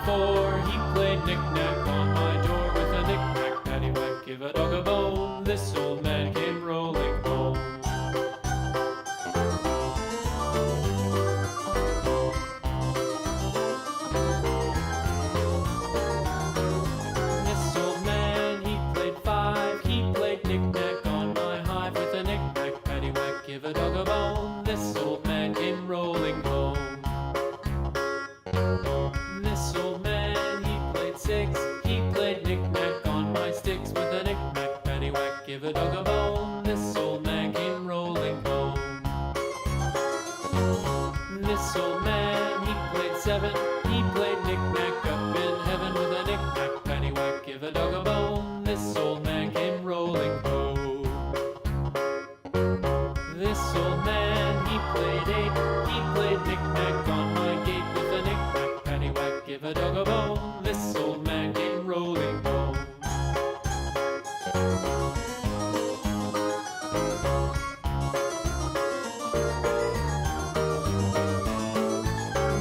4, he played knick-knack on my door with a knick-knack, paddywhack, give a dog a bone. This old man came rolling home. This old man, he played 5, he played knick-knack on my hive with a knick-knack, paddywhack, give a dog a bone. This old man came rolling home. This old man, he played 6, he played knick-knack on my sticks with a knick-knack, paddywhack, give a dog a bone. This old man came rolling home. This old man, he played 7, he played knick-knack up in heaven with a knick-knack, paddywhack, give a dog a bone. This old man came rolling home. This old man, he played 8, he played knick-knack on my gate with a knick-knack, paddywhack, give a dog a bone. This old man came rolling home.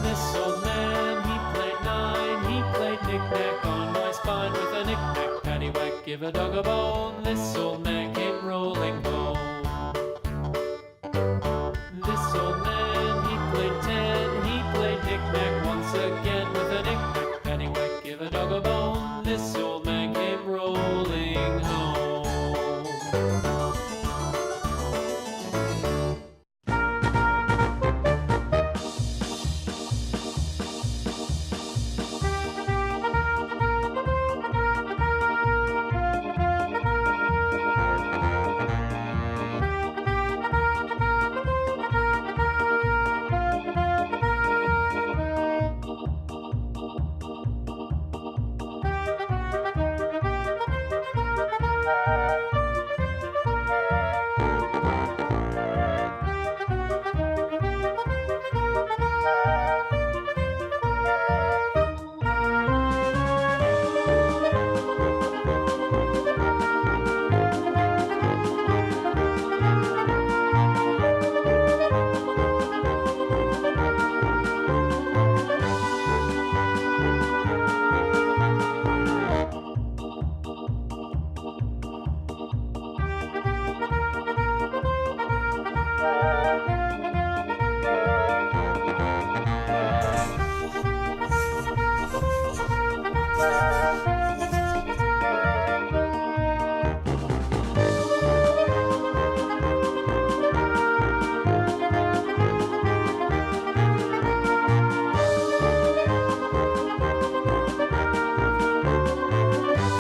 This old man, he played 9, he played knick-knack on my spine with a knick-knack, paddywhack, give a dog a bone. This old man came rolling home.